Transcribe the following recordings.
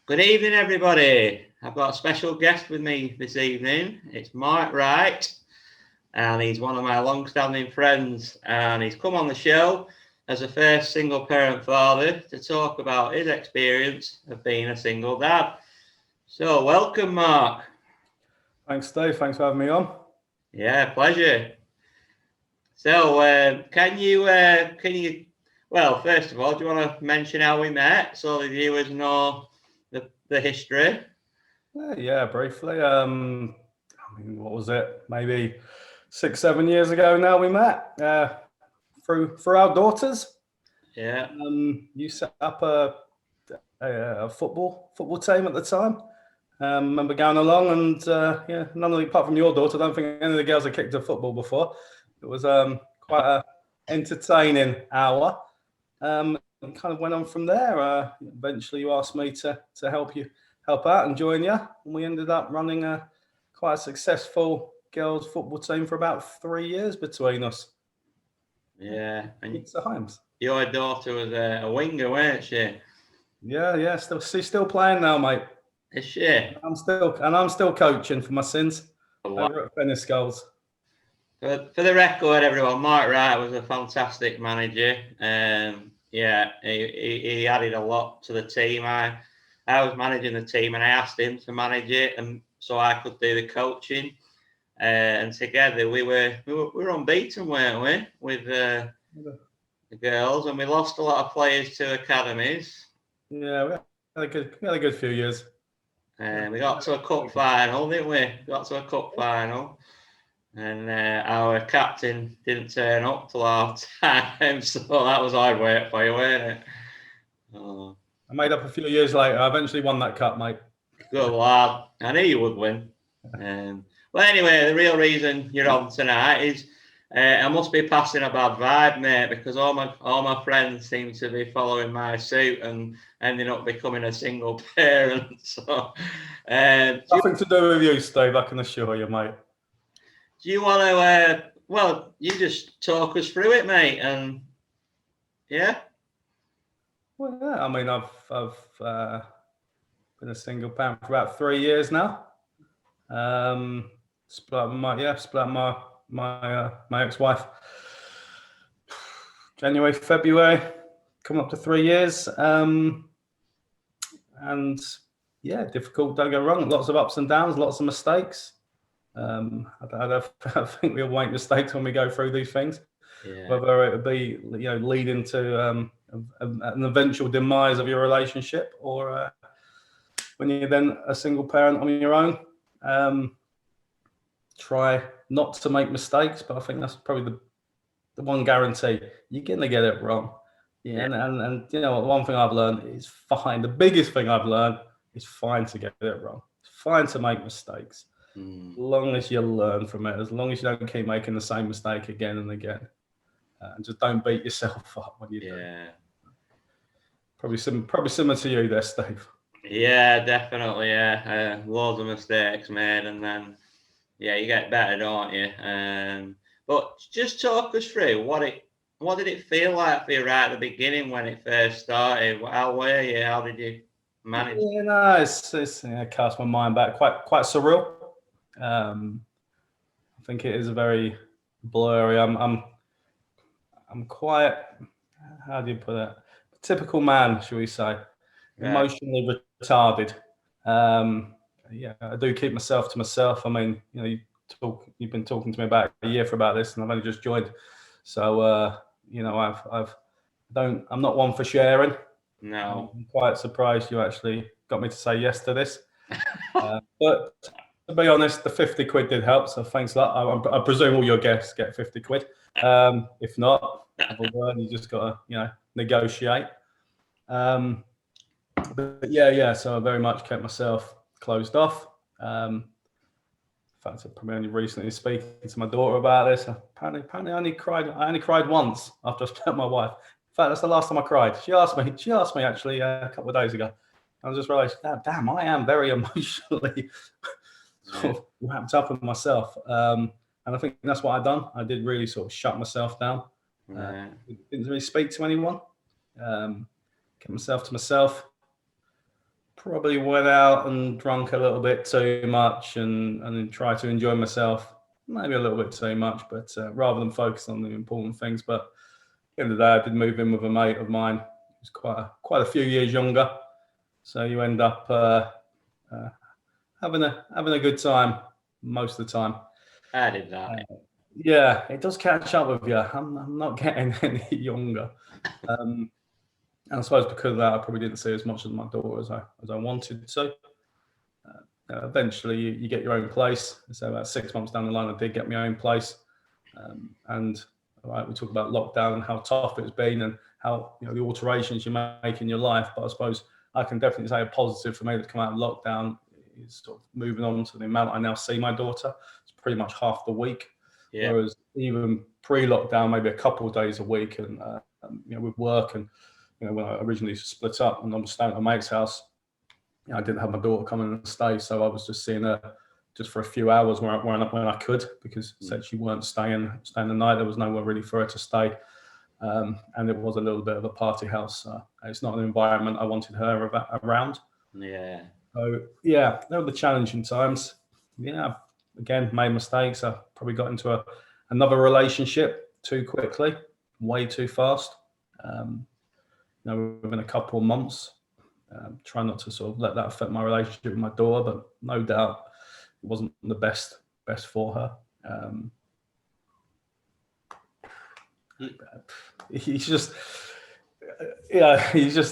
Good evening, everybody. I've got a special guest with me this evening. It's Mark Wright, and he's one of my long-standing friends. And he's come on the show as a first single-parent father to talk about his experience of being a single dad. So, welcome, Mark. Thanks, Steve. Thanks for having me on. Yeah, pleasure. So, can you? Well, first of all, do you want to mention how we met so the viewers know the history? Yeah, briefly. What was it? Maybe 6-7 years ago now we met through our daughters. Yeah. You set up a football team at the time. Remember going along, and none of the, apart from your daughter, I don't think any of the girls had kicked a football before. It was quite a entertaining hour. And kind of went on from there. Eventually, you asked me to help out and join you, and we ended up running a quite successful girls football team for about 3 years between us. Yeah, and times. Your daughter was a winger, weren't she? Yeah. She's still playing now, mate. Is she? I'm still coaching for my sins over at Fennis Goals. For the record, everyone, Mark Wright was a fantastic manager. He added a lot to the team. I was managing the team, and I asked him to manage it, and so I could do the coaching. And together we were unbeaten, weren't we, with the girls? And we lost a lot of players to academies. Yeah, we had a good few years. We got to a cup final, didn't we? And our captain didn't turn up till half time, so that was hard work for you, weren't it? Oh. I made up a few years later. I eventually won that cup, mate. Good lad. I knew you would win. Well, anyway, the real reason you're on tonight is I must be passing a bad vibe, mate, because all my friends seem to be following my suit and ending up becoming a single parent. So nothing to do with you, Steve, I can assure you, mate. Do you want to, you just talk us through it, mate, and yeah? Well, yeah, I mean, I've been a single parent for about 3 years now. Split up my ex-wife January, February, coming up to 3 years. And yeah, difficult, don't get me wrong, lots of ups and downs, lots of mistakes. I think we all make mistakes when we go through these things. Yeah. Whether it would be, leading to an eventual demise of your relationship, or when you're then a single parent on your own. Try not to make mistakes, but I think that's probably the one guarantee. You're gonna get it wrong. Yeah. And one thing I've learned is fine. The biggest thing I've learned is fine to get it wrong. It's fine to make mistakes. As long as you learn from it, as long as you don't keep making the same mistake again and again, and just don't beat yourself up when you do. Probably similar to you there, Steve. Yeah, definitely. Yeah, loads of mistakes made, and then you get better, don't you? But just talk us through what did it feel like for you right at the beginning when it first started? How were you? How did you manage? It's cast my mind back. Quite surreal. I think it is a very blurry. I'm quite, how do you put it? Typical man, shall we say? Yeah. Emotionally retarded. I do keep myself to myself. I mean, you've been talking to me about a year about this, and I've only just joined. So I'm not one for sharing. No. I'm quite surprised you actually got me to say yes to this. But to be honest, the 50 quid did help, so thanks a lot. I presume all your guests get 50 quid. If not, you just got to, negotiate. So I very much kept myself closed off. In fact, I probably only recently speaking to my daughter about this. Apparently I only cried once after I split with my wife. In fact, that's the last time I cried. She asked me actually a couple of days ago. I just realised, damn, I am very emotionally wrapped up in myself. And I think that's what I've done. I did really sort of shut myself down. Didn't really speak to anyone. Kept myself to myself. probably went out and drunk a little bit too much and then tried to enjoy myself, maybe a little bit too much, but rather than focus on the important things. But at the end of the day, I did move in with a mate of mine who's quite a few years younger. So you end up having a good time most of the time. I did that. Yeah, it does catch up with you. I'm not getting any younger. And I suppose because of that, I probably didn't see as much of my daughter as I wanted to. Eventually, you get your own place. So about 6 months down the line, I did get my own place. And we talk about lockdown and how tough it's been and how the alterations you make in your life. But I suppose I can definitely say a positive for me that's come out of lockdown is sort of moving on to the amount I now see my daughter. It's pretty much half the week. Yeah. Whereas even pre-lockdown, maybe a couple of days a week, and with work and when I originally split up and I'm staying at my mate's house, I didn't have my daughter come in and stay, so I was just seeing her just for a few hours when I could, because said she weren't staying the night. There was nowhere really for her to stay, and it was a little bit of a party house. It's not an environment I wanted her around. Yeah. So yeah, they were the challenging times. Yeah, again, made mistakes. I probably got into another relationship too quickly, way too fast. Within a couple of months, try not to sort of let that affect my relationship with my daughter, but no doubt it wasn't the best for her. He's just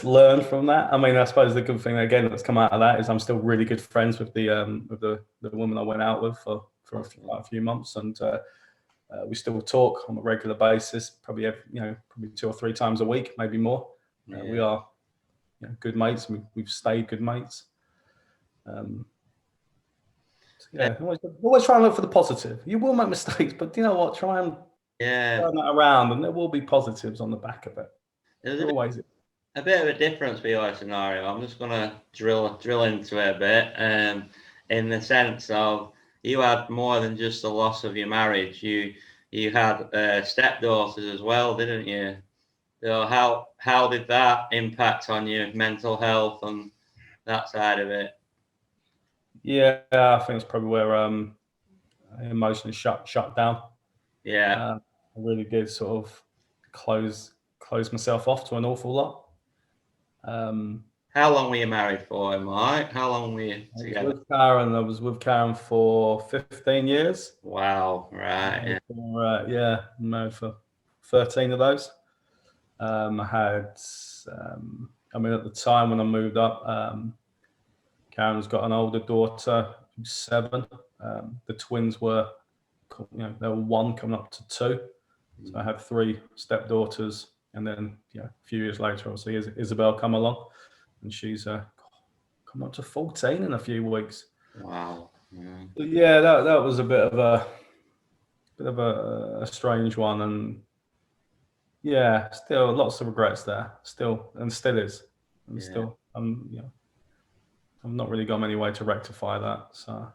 learned from that. I mean, I suppose the good thing again that's come out of that is I'm still really good friends with the woman I went out with for a few months, and we still talk on a regular basis, probably 2 or 3 times a week, maybe more. We are good mates. We've stayed good mates. Always try and look for the positive. You will make mistakes, but you know what? Try and turn that around, and there will be positives on the back of it. There's a bit of a difference for your scenario. I'm just going to drill into it a bit, in the sense of you had more than just the loss of your marriage. You had stepdaughters as well, didn't you? So how did that impact on your mental health and that side of it? Yeah, I think it's probably where I emotionally shut down. Yeah, I really did sort of close myself off to an awful lot. How long were you married for, Mike? How long were you together? I was with Karen for 15 years. Wow, right. Yeah, married for 13 of those. I had, at the time when I moved up, Karen's got an older daughter who's 7. The twins were, they were 1 coming up to 2. So I had 3 stepdaughters, and then a few years later, obviously Isabel come along, and she's come up to 14 in a few weeks. Wow. Yeah, that was a bit of a strange one, and yeah, still lots of regrets there, still is, and still I've not really gone any way to rectify that. So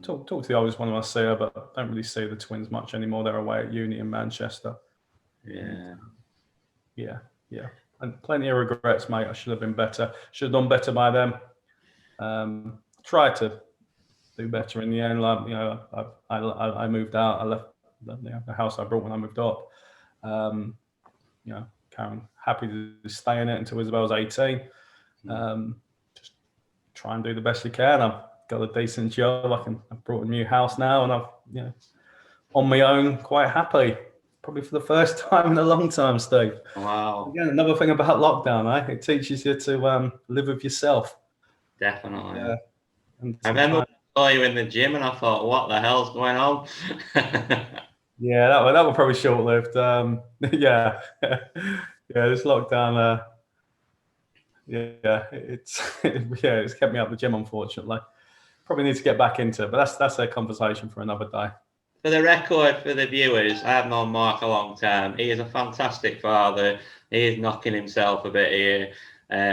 talk to the oldest one when I see her, but I don't really see the twins much anymore. They're away at uni in Manchester. Yeah, and plenty of regrets, mate. I should have been better. Should have done better by them. Tried to do better in the end. Like I moved out. I left the house I brought when I moved up. Karen happy to stay in it until Isabel was 18. Just try and do the best you can. I've got a decent job. I've brought a new house now, and I've on my own, quite happy. Probably for the first time in a long time, Steve. Wow. Again, another thing about lockdown, it teaches you to live with yourself. Definitely. Yeah. I remember I saw you in the gym, and I thought, what the hell's going on? Yeah, that was probably short-lived. Yeah, this lockdown. It's kept me out of the gym, unfortunately. Probably need to get back into it, but that's a conversation for another day. For the record, for the viewers, I have known Mark a long time. He is a fantastic father. He is knocking himself a bit here.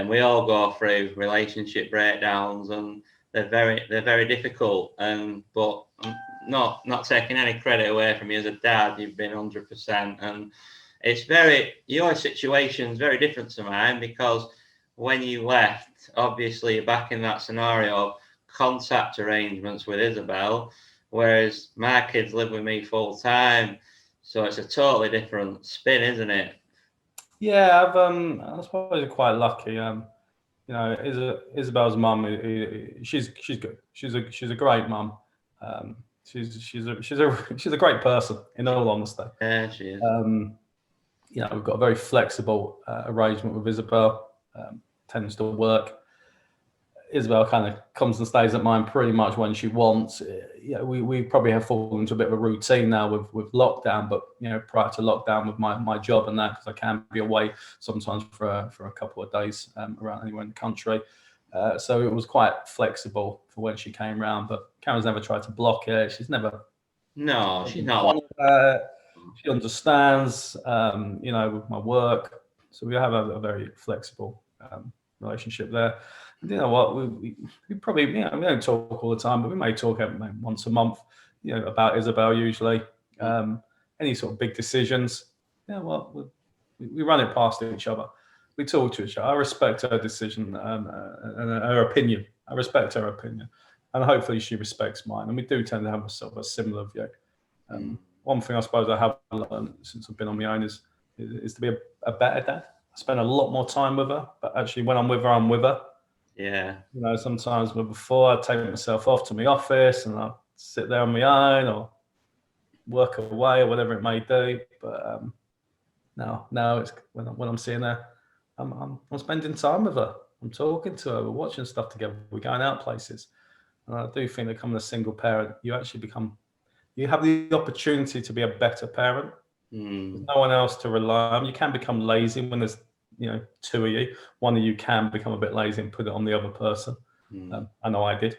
We all go through relationship breakdowns, and they're very difficult. But I'm not taking any credit away from you as a dad. You've been 100%, and it's your situation is very different to mine, because when you left, obviously you're back in that scenario of contact arrangements with Isabel, whereas my kids live with me full time, so it's a totally different spin, isn't it? Yeah, I suppose quite lucky. Isabel's mum, she's good. She's a great mum. She's a great person, in all honesty. Yeah, she is. We've got a very flexible arrangement with Isabel. Tends to work. Isabel kind of comes and stays at mine pretty much when she wants. We probably have fallen into a bit of a routine now with lockdown, but prior to lockdown with my job and that, because I can be away sometimes for a couple of days around anywhere in the country. So it was quite flexible for when she came round, but Karen's never tried to block it. She's never. No, she's not. She understands, with my work. So we have a very flexible relationship there. And you know what? We probably, we don't talk all the time, but we may talk once a month, about Isabel usually. Any sort of big decisions. We run it past each other. We talk to each other. I respect her decision and her opinion. I respect her opinion. And hopefully she respects mine. And we do tend to have a similar view. One thing I suppose I have learned since I've been on my own is to be a better dad. I spend a lot more time with her, but actually when I'm with her, I'm with her. Yeah. Sometimes before I take myself off to my office and I sit there on my own or work away or whatever it may do. But now it's when I'm seeing her, I'm spending time with her. I'm talking to her. We're watching stuff together. We're going out places. And I do think that becoming a single parent, you have the opportunity to be a better parent. There's no one else to rely on. You can become lazy when there's two of you. One of you can become a bit lazy and put it on the other person. I know I did.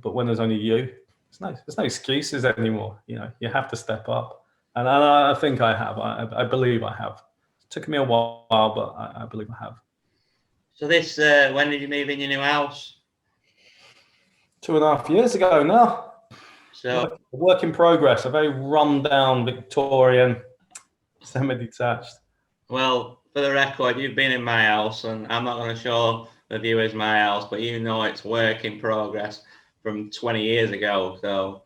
But when there's only you, there's no excuses anymore. You have to step up. And I think I have. I believe I have. It took me a while, but I believe I have. So when did you move in your new house? 2.5 years ago now. So a work in progress, a very run-down Victorian, semi-detached. Well, for the record, you've been in my house, and I'm not going to show the viewers my house, but it's work in progress from 20 years ago. So,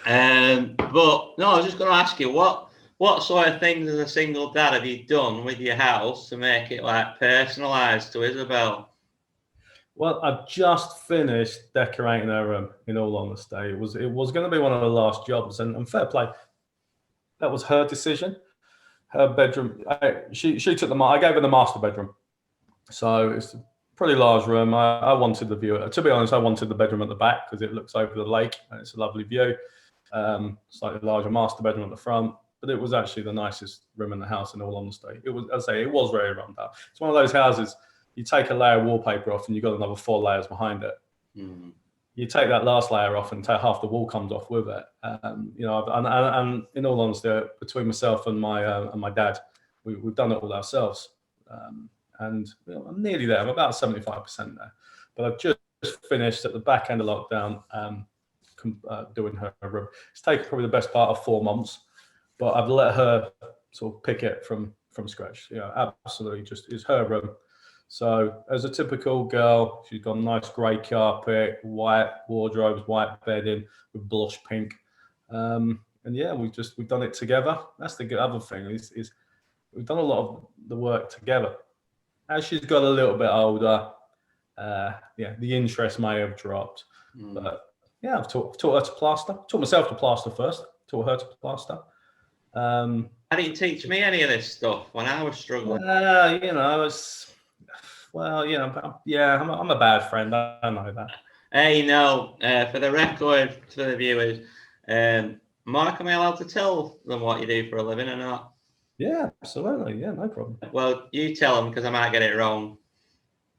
but no, I was just going to ask you what sort of things as a single dad have you done with your house to make it like personalised to Isabel? Well, I've just finished decorating her room. In all honesty, it was going to be one of the last jobs, and fair play. That was her decision. Her bedroom. She took I gave her the master bedroom, so it's a pretty large room. I wanted the view. To be honest, I wanted the bedroom at the back because it looks over the lake and it's a lovely view. Slightly larger master bedroom at the front, but it was actually the nicest room in the house. In all honesty, it was very run down. It's one of those houses. You take a layer of wallpaper off and you've got another 4 layers behind it. You take that last layer off and half the wall comes off with it. And in all honesty, between myself and my dad, we've done it all ourselves. I'm nearly there. I'm about 75% there. But I've just finished at the back end of lockdown doing her room. It's taken probably the best part of 4 months, but I've let her sort of pick it from scratch. Absolutely, just it's her room. So as a typical girl, she's got a nice grey carpet, white wardrobes, white bedding with blush pink. We've done it together. That's the other thing is we've done a lot of the work together. As she's got a little bit older, the interest may have dropped. But I've taught her to plaster. Taught myself to plaster first. Taught her to plaster. How did you teach me any of this stuff when I was struggling? I'm a bad friend. I know that. Hey, for the record, for the viewers, Mark, am I allowed to tell them what you do for a living or not? Yeah, absolutely. Yeah, no problem. Well, you tell them because I might get it wrong.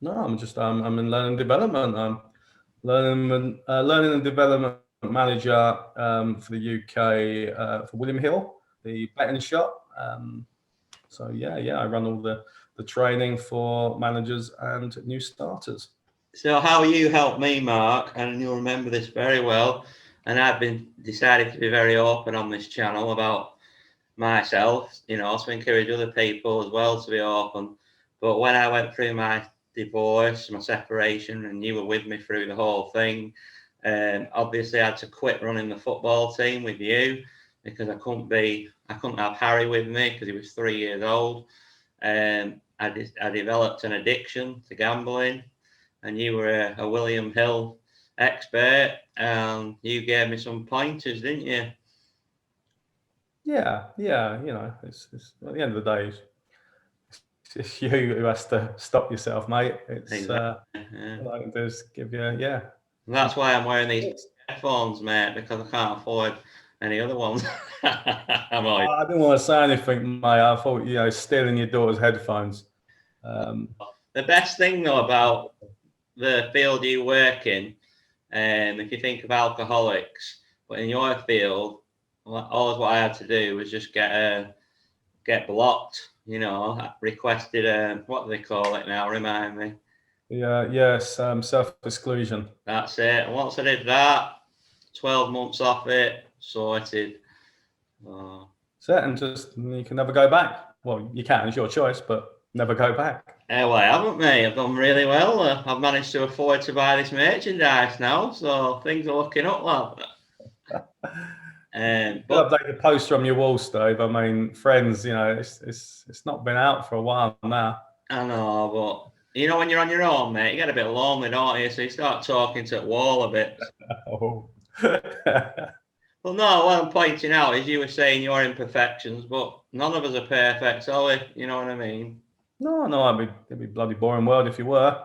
No, I'm in learning and development. I'm learning and development manager for the UK for William Hill, the betting shop. I run all the training for managers and new starters. So how you helped me, Mark, and you'll remember this very well, and I've been decided to be very open on this channel about myself, to encourage other people as well to be open. But when I went through my divorce, my separation, and you were with me through the whole thing, obviously I had to quit running the football team with you because I couldn't have Harry with me because he was 3 years old. I developed an addiction to gambling, and you were a William Hill expert, and you gave me some pointers, didn't you? Yeah. It's at the end of the day, it's you who has to stop yourself, mate. It's Exactly. all I can do is give you, And that's why I'm wearing these headphones, mate, because I can't afford any other ones. I didn't want to say anything, mate. I thought, stealing your daughter's headphones. The best thing, though, about the field you work in, if you think of alcoholics, but in your field, all what I had to do was just get blocked. Requested what do they call it now? Remind me. Yes, self-exclusion. That's it. And once I did that, 12 months off it, sorted. And you can never go back. Well, you can, it's your choice, but never go back. Well, I haven't, mate. I've done really well. I've managed to afford to buy this merchandise now, so things are looking up, lad. But update the poster on your wall, Steve. I mean, Friends, it's not been out for a while now. I know, but when you're on your own, mate, you get a bit lonely, don't you? So you start talking to the wall a bit. Oh. Well, no, what I'm pointing out is you were saying your imperfections, but none of us are perfect, are we? You know what I mean? No, it'd be bloody boring world if you were.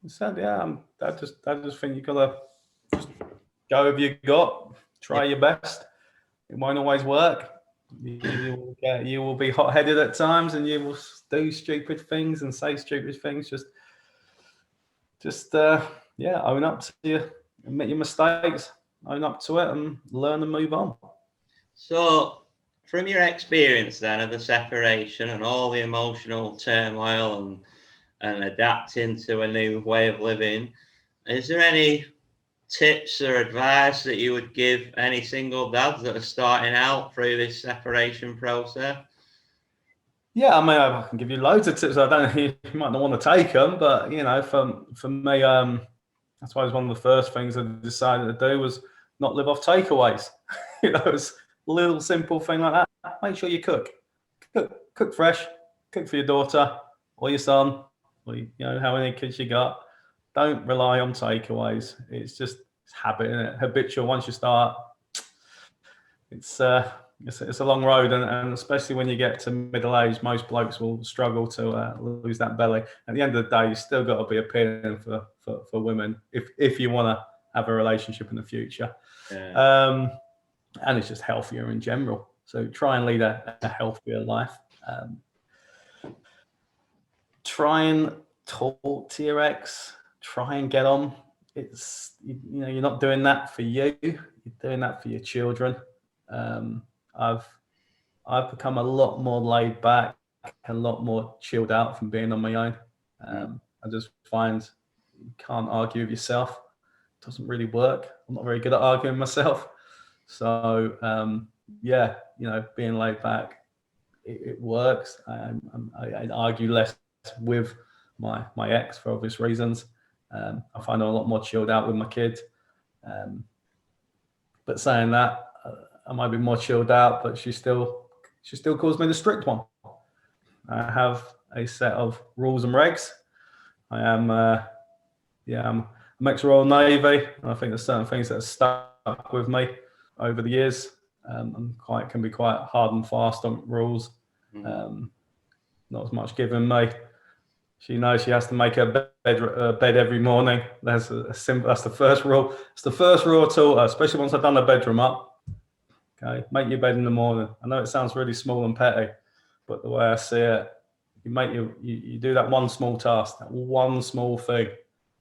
So I just think you gotta just go with you got, try your best. It won't always work. You will be hot-headed at times, and you will do stupid things and say stupid things. Just own up to you, admit your mistakes, own up to it, and learn and move on. So, from your experience then of the separation and all the emotional turmoil and adapting to a new way of living, is there any tips or advice that you would give any single dads that are starting out through this separation process? Yeah, I mean, I can give you loads of tips. I don't know, you might not want to take them, but for me, I suppose one of the first things I decided to do was not live off takeaways. It's a little simple thing like that. Make sure you cook fresh, cook for your daughter or your son, or how many kids you got. Don't rely on takeaways. It's habit, isn't it? Habitual. Once you start, it's a long road, and especially when you get to middle age, most blokes will struggle to lose that belly. At the end of the day, you still got to be appealing for women if you want to have a relationship in the future. Yeah. And it's just healthier in general. So try and lead a healthier life. Try and talk to your ex. Try and get on. It's you're not doing that for you. You're doing that for your children. I've become a lot more laid back, a lot more chilled out from being on my own. I just find you can't argue with yourself. It doesn't really work. I'm not very good at arguing myself. So being laid back, it works. I argue less with my ex for obvious reasons. I find I'm a lot more chilled out with my kids. But saying that, I might be more chilled out, but she still calls me the strict one. I have a set of rules and regs. I'm ex-Royal Navy, and I think there's certain things that have stuck with me over the years. Can be quite hard and fast on rules. Not as much given me. She knows she has to make her bed every morning. That's the first rule. It's the first rule I taught her, especially once I've done the bedroom up. Okay, make your bed in the morning. I know it sounds really small and petty, but the way I see it, you do that one small task, that one small thing,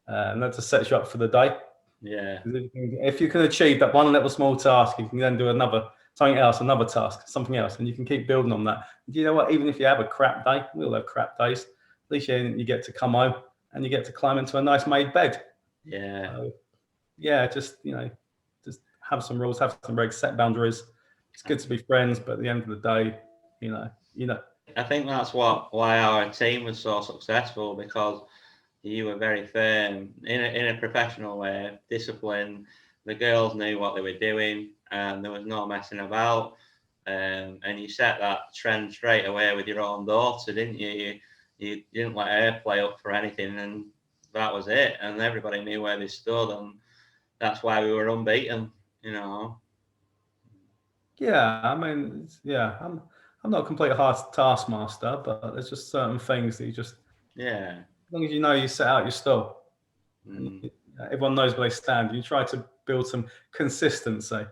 and that just sets you up for the day. Yeah. If you can achieve that one little small task, you can then do something else, another task, something else, and you can keep building on that. Do you know what? Even if you have a crap day, we all have crap days. At least you get to come home and you get to climb into a nice made bed. Yeah. Just have some rules, have some regs, set boundaries. It's good to be friends, but at the end of the day, I think that's why our team was so successful, because you were very firm in a professional way, disciplined. The girls knew what they were doing, and there was no messing about. And you set that trend straight away with your own daughter, didn't you? You didn't let her play up for anything, and that was it. And everybody knew where they stood, and that's why we were unbeaten. You know. Yeah, I mean, I'm not a complete hard taskmaster, but there's just certain things that you just, Yeah. as long as you know you set out your stall, and everyone knows where they stand. You try to build some consistency.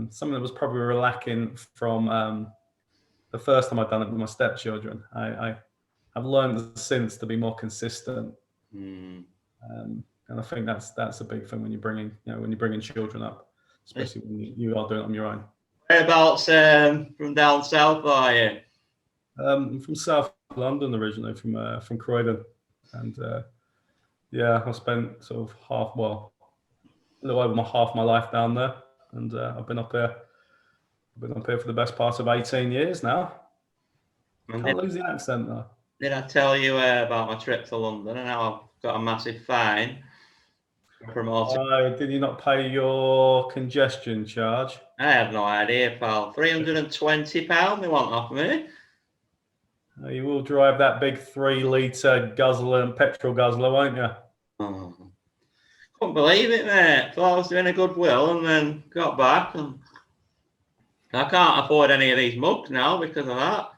Something that was probably lacking from the first time I'd done it with my stepchildren. I've learned since to be more consistent, and I think that's a big thing when you're bringing children up, especially when you are doing it on your own. Whereabouts from down south are you? I'm from South London originally, from Croydon, and I spent sort of a little over half my life down there, and I've been up here for the best part of 18 years now. Can't lose the accent though. Did I tell you about my trip to London and how I've got a massive fine for promoting? Did you not pay your congestion charge? I had no idea, pal. £320 they want off me. You will drive that big 3-litre petrol guzzler, won't you? Oh. Couldn't believe it, mate. Thought I was doing a goodwill, and then got back, and I can't afford any of these mugs now because of that.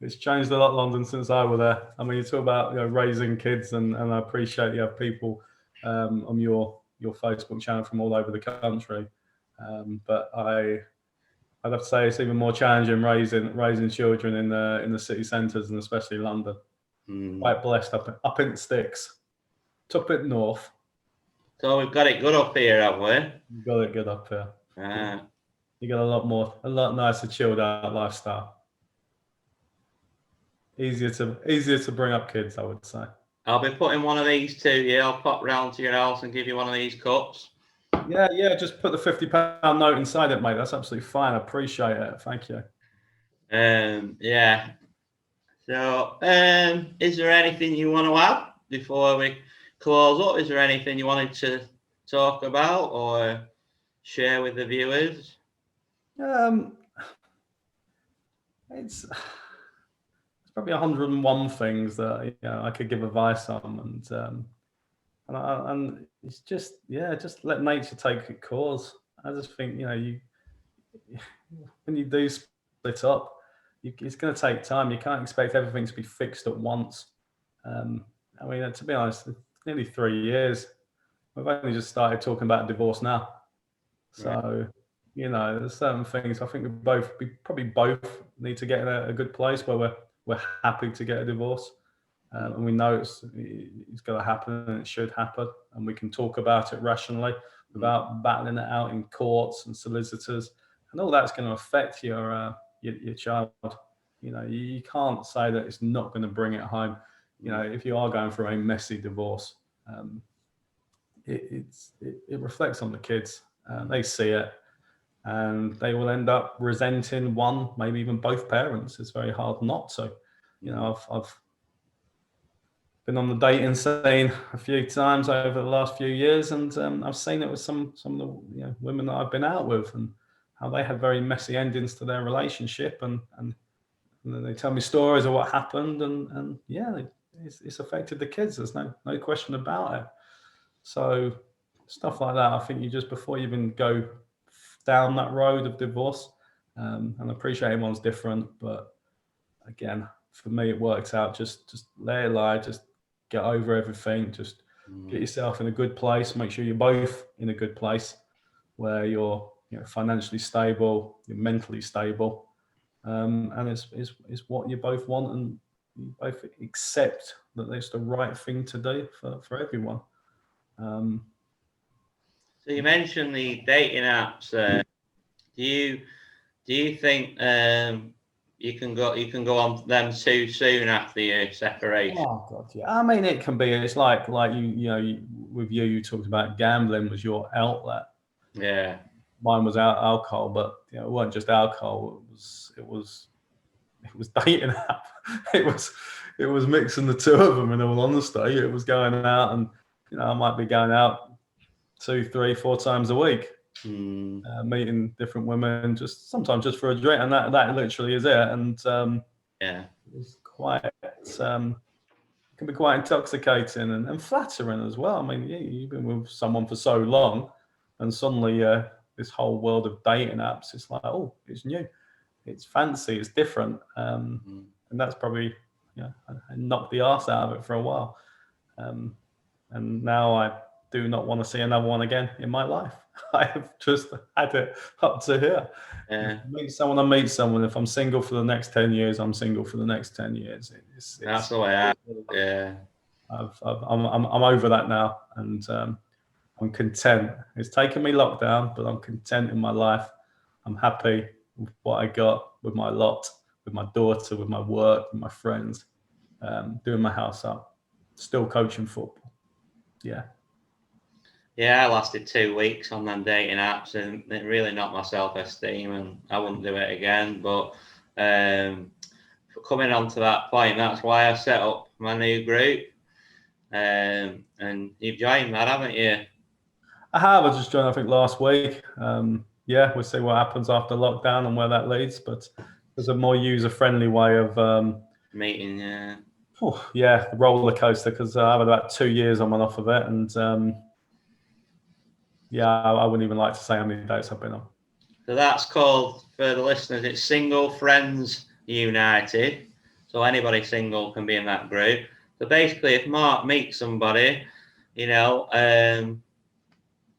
It's changed a lot, London, since I was there. I mean, you talk about raising kids, and I appreciate you have people on your Facebook channel from all over the country. But I'd have to say it's even more challenging raising children in the city centres, and especially London. Quite blessed up in the sticks, top it north. So we've got it good up here, have we? You've got it good up here. You got a lot nicer, chilled out lifestyle. Easier to bring up kids, I would say. I'll be putting one of these to you. I'll pop round to your house and give you one of these cups. Yeah. Just put the £50 note inside it, mate. That's absolutely fine. I appreciate it. Thank you. Yeah. So, is there anything you want to add before we close up? Is there anything you wanted to talk about or share with the viewers? It's probably 101 things that I could give advice on, and it's just let nature take its course. I just think when you do split up, it's going to take time. You can't expect everything to be fixed at once. I mean, to be honest, it's nearly 3 years. We've only just started talking about divorce now, so there's certain things I think we probably both need to get in a good place where we're happy to get a divorce, and we know it's going to happen and it should happen, and we can talk about it rationally without battling it out in courts and solicitors, and all that's going to affect your child. You can't say that it's not going to bring it home. If you are going through a messy divorce, it reflects on the kids. They see it, and they will end up resenting one, maybe even both parents. It's very hard not to. I've been on the dating scene a few times over the last few years, and I've seen it with some of the women that I've been out with, and how they had very messy endings to their relationship, and then they tell me stories of what happened, and it's affected the kids. There's no question about it. So stuff like that, I think you just, before you even go down that road of divorce, and I appreciate everyone's different, but again, for me, it works out. Just let it lie. Just get over everything. Just get yourself in a good place. Make sure you're both in a good place where you're financially stable, you're mentally stable, and it's what you both want, and you both accept that it's the right thing to do for everyone. So you mentioned the dating apps. Do you think you can go on them too soon after your separation? Oh God, yeah. I mean, it can be. It's like with you talked about gambling was your outlet. Yeah. Mine was alcohol, but it wasn't just alcohol. It was it was dating app. It was mixing the two of them. In all honesty, it was going out, and I might be going out 2, 3, 4 times a week, meeting different women, just sometimes just for a drink, and that literally is it. And it's quite can be quite intoxicating and flattering as well. I mean, you've been with someone for so long, and suddenly this whole world of dating apps, it's like, oh, it's new, it's fancy, it's different, and that's probably I knocked the arse out of it for a while, and now I do not want to see another one again in my life. I have just had it up to here. Meet someone, I meet someone. If I'm single for the next 10 years, I'm single for the next 10 years. That's the way I'm over that now, and I'm content. It's taken me lockdown, but I'm content in my life. I'm happy with what I got, with my lot, with my daughter, with my work, with my friends, doing my house up, still coaching football. Yeah, I lasted 2 weeks on them dating apps, and it really knocked my self-esteem, and I wouldn't do it again. But coming on to that point, that's why I set up my new group, and you've joined that, haven't you? I have. I just joined, I think, last week. We'll see what happens after lockdown and where that leads. But there's a more user-friendly way of meeting. The roller coaster, because I've had about 2 years on and off of it, and I wouldn't even like to say how many dates I've been on. So that's called, for the listeners, it's Single Friends United. So anybody single can be in that group. So basically, if Mark meets somebody,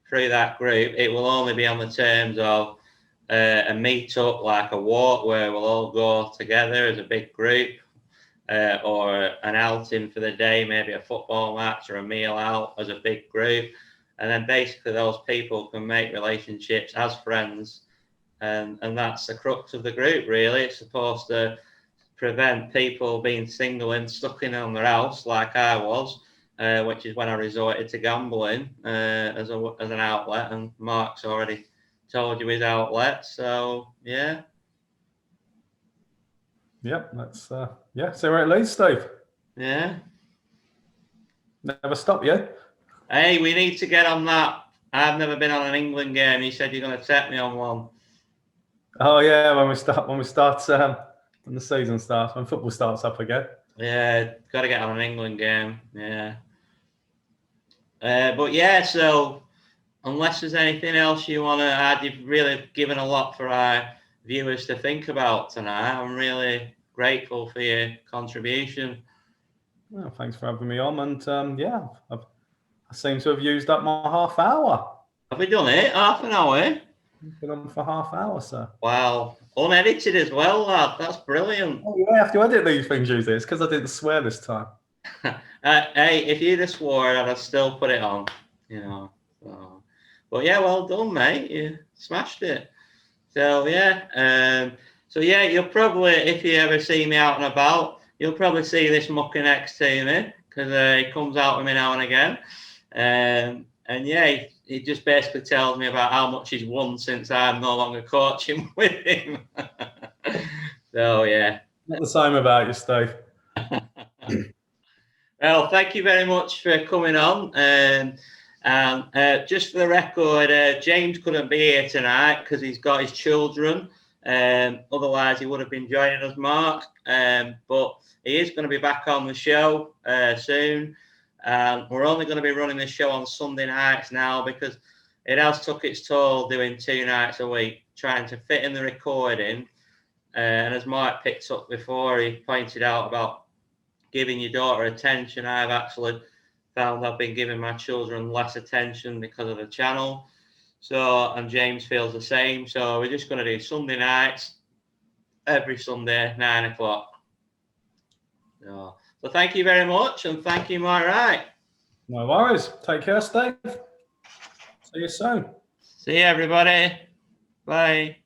through that group, it will only be on the terms of a meet-up, like a walk where we'll all go together as a big group, or an outing for the day, maybe a football match or a meal out as a big group. And then basically those people can make relationships as friends. And that's the crux of the group, really. It's supposed to prevent people being single and stuck in on their house like I was, which is when I resorted to gambling as an outlet. And Mark's already told you his outlet. So, yeah. Yep, that's, see where it leads, Steve. Yeah. Never stop you. Hey, we need to get on that. I've never been on an England game. You said you're going to take me on one. Oh yeah, when we start, when the season starts, when football starts up again. Yeah, got to get on an England game. Yeah. But yeah, so unless there's anything else you want to add, you've really given a lot for our viewers to think about tonight. I'm really grateful for your contribution. Well, thanks for having me on, and I seem to have used up my half hour. Have we done it? Half an hour? Been on for half hour, sir. Wow. Unedited as well, lad. That's brilliant. Oh, I have to edit these things usually. It's because I didn't swear this time. Hey, if you'd have swore, I'd have still put it on. So. But yeah, well done, mate. You smashed it. So yeah. You'll probably, if you ever see me out and about, you'll probably see this mucker next to me, because he comes out with me now and again. He just basically tells me about how much he's won since I'm no longer coaching with him. So, yeah. Not the same about you, Steve. Well, thank you very much for coming on. Just for the record, James couldn't be here tonight because he's got his children. Otherwise, he would have been joining us, Mark. But he is going to be back on the show soon. We're only going to be running the show on Sunday nights now because it has took its toll doing 2 nights a week, trying to fit in the recording. And as Mark picked up before, he pointed out about giving your daughter attention. I've actually found I've been giving my children less attention because of the channel. So, and James feels the same. So we're just going to do Sunday nights, every Sunday, 9 o'clock. So thank you very much, and thank you, Mark Wright. No worries. Take care, Steve. See you soon. See you, everybody. Bye.